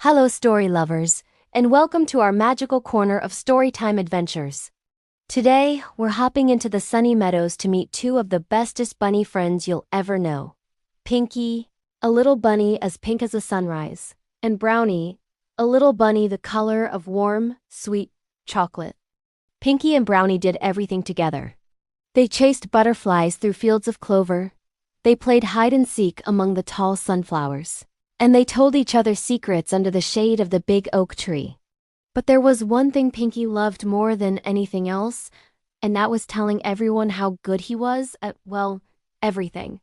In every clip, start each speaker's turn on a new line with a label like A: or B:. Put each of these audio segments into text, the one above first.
A: Hello, story lovers, and welcome to our magical corner of Storytime adventures. Today, we're hopping into the sunny meadows to meet two of the bestest bunny friends you'll ever know. Pinky, a little bunny as pink as a sunrise, and Brownie, a little bunny the color of warm, sweet chocolate. Pinky and Brownie did everything together. They chased butterflies through fields of clover. They played hide and seek among the tall sunflowers. And they told each other secrets under the shade of the big oak tree. But there was one thing Pinky loved more than anything else, and that was telling everyone how good he was at, well, everything.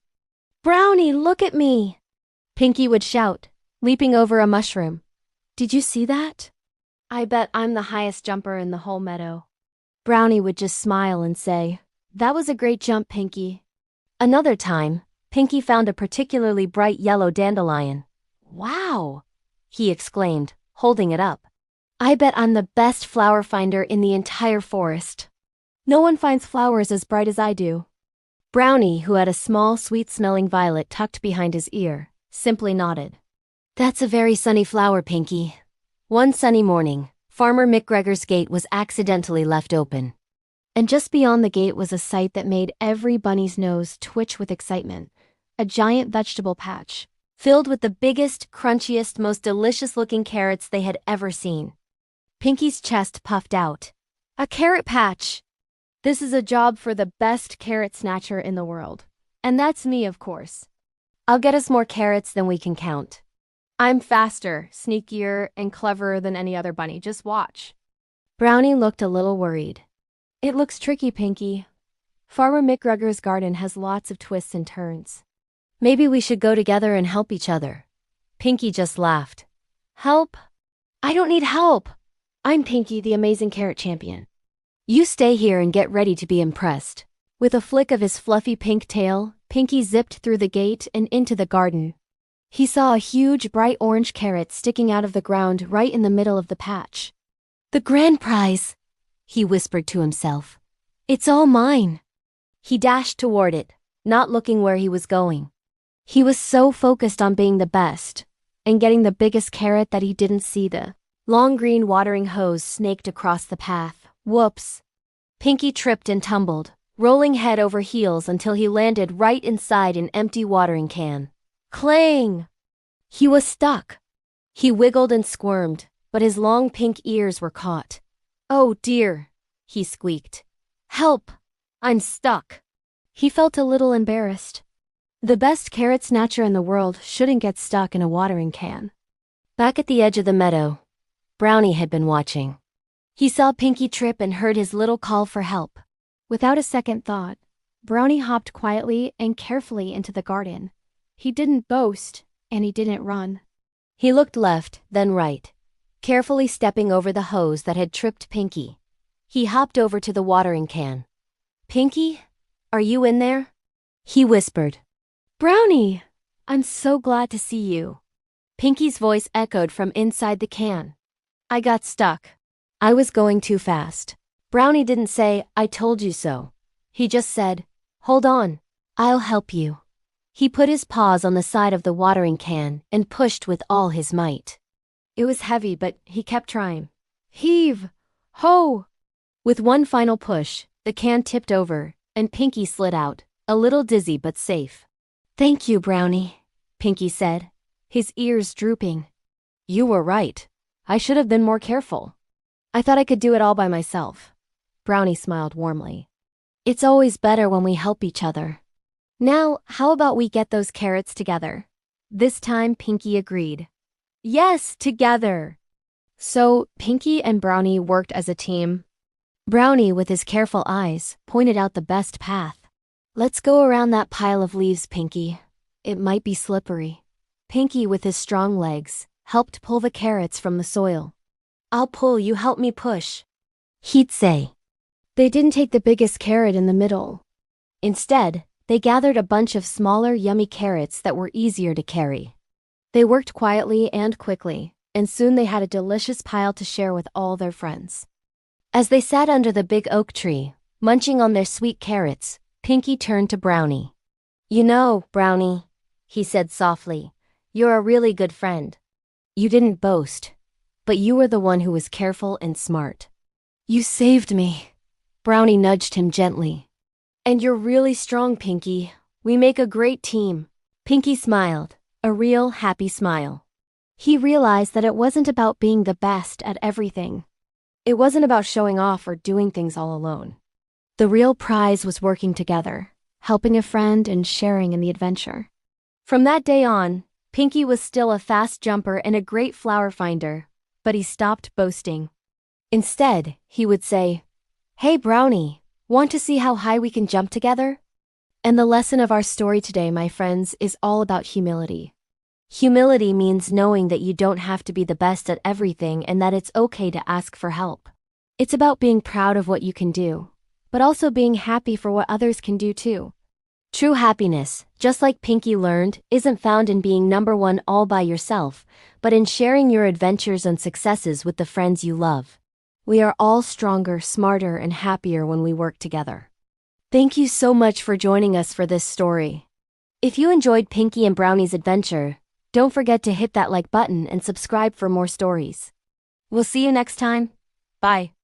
A: "Brownie, look at me!" Pinky would shout, leaping over a mushroom. "Did you see that? I bet I'm the highest jumper in the whole meadow." Brownie would just smile and say, "That was a great jump, Pinky." Another time, Pinky found a particularly bright yellow dandelion. "Wow!" he exclaimed, holding it up. "I bet I'm the best flower finder in the entire forest. No one finds flowers as bright as I do." Brownie, who had a small, sweet-smelling violet tucked behind his ear, simply nodded. "That's a very sunny flower, Pinky." One sunny morning, Farmer McGregor's gate was accidentally left open. And just beyond the gate was a sight that made every bunny's nose twitch with excitement. A giant vegetable patch, filled with the biggest, crunchiest, most delicious-looking carrots they had ever seen. Pinky's chest puffed out. "A carrot patch! This is a job for the best carrot snatcher in the world. And that's me, of course. I'll get us more carrots than we can count. I'm faster, sneakier, and cleverer than any other bunny. Just watch." Brownie looked a little worried. "It looks tricky, Pinky. Farmer McGregor's garden has lots of twists and turns. Maybe we should go together and help each other." Pinky just laughed. "Help? I don't need help. I'm Pinky, the amazing carrot champion. You stay here and get ready to be impressed." With a flick of his fluffy pink tail, Pinky zipped through the gate and into the garden. He saw a huge, bright orange carrot sticking out of the ground right in the middle of the patch. "The grand prize," he whispered to himself. "It's all mine." He dashed toward it, not looking where he was going. He was so focused on being the best and getting the biggest carrot that he didn't see the long green watering hose snaked across the path. Whoops! Pinky tripped and tumbled, rolling head over heels until he landed right inside an empty watering can. Clang! He was stuck. He wiggled and squirmed, but his long pink ears were caught. "Oh dear," he squeaked. "Help! I'm stuck." He felt a little embarrassed. The best carrot snatcher in the world shouldn't get stuck in a watering can. Back at the edge of the meadow, Brownie had been watching. He saw Pinky trip and heard his little call for help. Without a second thought, Brownie hopped quietly and carefully into the garden. He didn't boast, and he didn't run. He looked left, then right, carefully stepping over the hose that had tripped Pinky. He hopped over to the watering can. "Pinky, are you in there?" he whispered. "Brownie, I'm so glad to see you." Pinky's voice echoed from inside the can. "I got stuck. I was going too fast." Brownie didn't say, "I told you so." He just said, "Hold on, I'll help you." He put his paws on the side of the watering can and pushed with all his might. It was heavy, but he kept trying. Heave! Ho! With one final push, the can tipped over, and Pinky slid out, a little dizzy but safe. "Thank you, Brownie," Pinky said, his ears drooping. "You were right. I should have been more careful. I thought I could do it all by myself." Brownie smiled warmly. "It's always better when we help each other. Now, how about we get those carrots together?" This time, Pinky agreed. "Yes, together!" So, Pinky and Brownie worked as a team. Brownie, with his careful eyes, pointed out the best path. "Let's go around that pile of leaves, Pinky. It might be slippery." Pinky, with his strong legs, helped pull the carrots from the soil. "I'll pull, you help me push," he'd say. They didn't take the biggest carrot in the middle. Instead, they gathered a bunch of smaller, yummy carrots that were easier to carry. They worked quietly and quickly, and soon they had a delicious pile to share with all their friends. As they sat under the big oak tree, munching on their sweet carrots, Pinky turned to Brownie. "You know, Brownie," he said softly, "you're a really good friend. You didn't boast, but you were the one who was careful and smart. You saved me. Brownie nudged him gently. And you're really strong, Pinky. We make a great team. Pinky smiled, a real happy smile. He realized that it wasn't about being the best at everything. It wasn't about showing off or doing things all alone. The real prize was working together, helping a friend and sharing in the adventure. From that day on, Pinky was still a fast jumper and a great flower finder, but he stopped boasting. Instead, he would say, "Hey Brownie, want to see how high we can jump together?" And the lesson of our story today, my friends, is all about humility. Humility means knowing that you don't have to be the best at everything and that it's okay to ask for help. It's about being proud of what you can do, but also being happy for what others can do too. True happiness, just like Pinky learned, isn't found in being number one all by yourself, but in sharing your adventures and successes with the friends you love. We are all stronger, smarter, and happier when we work together. Thank you so much for joining us for this story. If you enjoyed Pinky and Brownie's adventure, don't forget to hit that like button and subscribe for more stories. We'll see you next time. Bye.